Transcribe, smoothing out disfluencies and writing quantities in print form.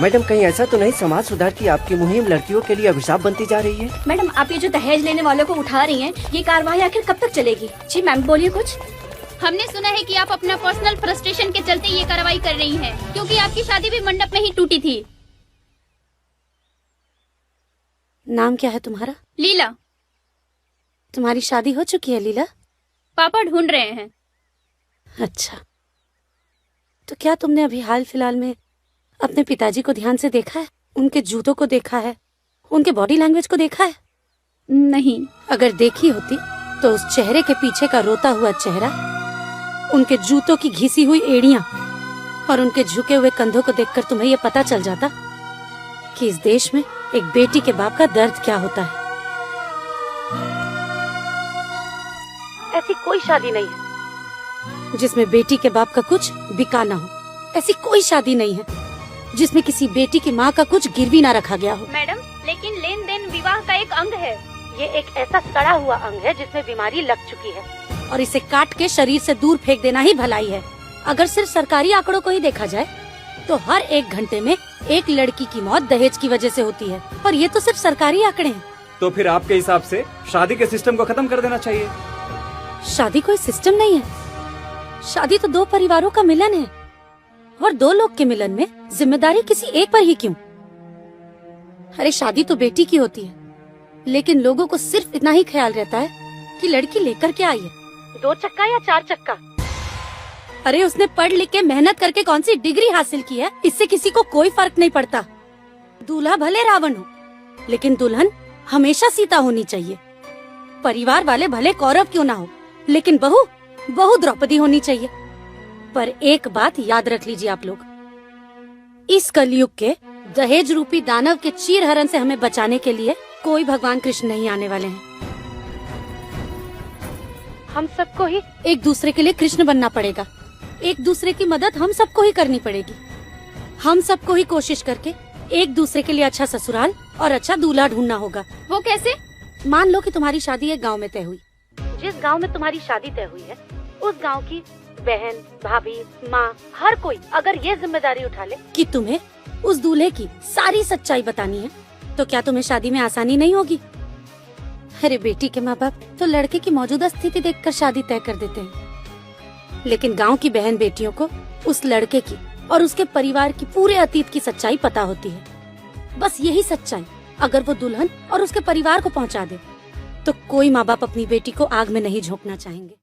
Madam, कहीं ऐसा तो नहीं समाज सुधार की आपकी मुहिम लड़कियों के लिए अभिशाप बनती जा रही है? मैडम, आप ये जो दहेज लेने वालों को उठा रही हैं, ये कार्रवाई आखिर कब तक चलेगी? जी मैम, बोलिए कुछ। हमने सुना है कि आप अपना पर्सनल फ्रस्ट्रेशन के चलते ये कार्रवाई कर रही हैं, क्योंकि आपकी शादी भी मंडप में ही टूटी थी। नाम क्या है तुम्हारा? लीला। तुम्हारी शादी हो चुकी है लीला? पापा ढूंढ रहे हैं। अच्छा, तो क्या तुमने अभी हाल फिलहाल में अपने पिताजी को ध्यान से देखा है? उनके जूतों को देखा है? उनके बॉडी लैंग्वेज को देखा है? नहीं। अगर देखी होती तो उस चेहरे के पीछे का रोता हुआ चेहरा, उनके जूतों की घिसी हुई एड़ियां और उनके झुके हुए कंधों को देखकर तुम्हें यह पता चल जाता कि इस देश में एक बेटी के बाप का दर्द क्या होता है। ऐसी कोई शादी नहीं है जिसमें बेटी के बाप का कुछ बिका ना हो। ऐसी कोई शादी नहीं है जिसमें किसी बेटी की माँ का कुछ गिरवी ना रखा गया हो। मैडम, लेकिन लेन देन विवाह का एक अंग है। ये एक ऐसा सड़ा हुआ अंग है जिसमें बीमारी लग चुकी है और इसे काट के शरीर से दूर फेंक देना ही भलाई है। अगर सिर्फ सरकारी आंकड़ों को ही देखा जाए तो हर 1 घंटे में एक लड़की की मौत दहेज की वजह से होती है, और ये तो सिर्फ सरकारी आंकड़े हैं। तो फिर आपके हिसाब से शादी के सिस्टम को खत्म कर देना चाहिए। शादी कोई सिस्टम नहीं है। शादी तो 2 परिवारों का मिलन है, और 2 लोग के मिलन में जिम्मेदारी किसी एक पर ही क्यों? अरे शादी तो बेटी की होती है, लेकिन लोगों को सिर्फ इतना ही ख्याल रहता है कि लड़की लेकर क्या आई है, 2 चक्का या 4 चक्का। अरे उसने पढ़ लिख के मेहनत करके कौन सी डिग्री हासिल की है, इससे किसी को कोई फर्क नहीं पड़ता। दूल्हा भले रावण हो, लेकिन दुल्हन हमेशा सीता होनी चाहिए। परिवार वाले भले कौरव क्यों ना हो, लेकिन बहू द्रौपदी होनी चाहिए। पर एक बात याद रख लीजिए आप लोग, इस कलयुग के दहेज रूपी दानव के चीरहरण से हमें बचाने के लिए कोई भगवान कृष्ण नहीं आने वाले हैं। हम सबको ही एक दूसरे के लिए कृष्ण बनना पड़ेगा। एक दूसरे की मदद हम सबको ही करनी पड़ेगी। हम सबको ही कोशिश करके एक दूसरे के लिए अच्छा ससुराल और अच्छा दूल्हा ढूंढना होगा। वो कैसे? मान लो कि तुम्हारी शादी एक गांव में तय हुई। जिस गांव में तुम्हारी शादी तय हुई है, उस गांव की बहन, भाभी, माँ, हर कोई अगर ये जिम्मेदारी उठा ले कि तुम्हें उस दूल्हे की सारी सच्चाई बतानी है, तो क्या तुम्हें शादी में आसानी नहीं होगी? अरे बेटी के माँ बाप तो लड़के की मौजूदा स्थिति देखकर शादी तय कर देते हैं, लेकिन गांव की बहन बेटियों को उस लड़के की और उसके परिवार की पूरे अतीत की सच्चाई पता होती है। बस यही सच्चाई अगर वो दुल्हन और उसके परिवार को पहुंचा दे, तो कोई माँ बाप अपनी बेटी को आग में नहीं झोंकना चाहेंगे।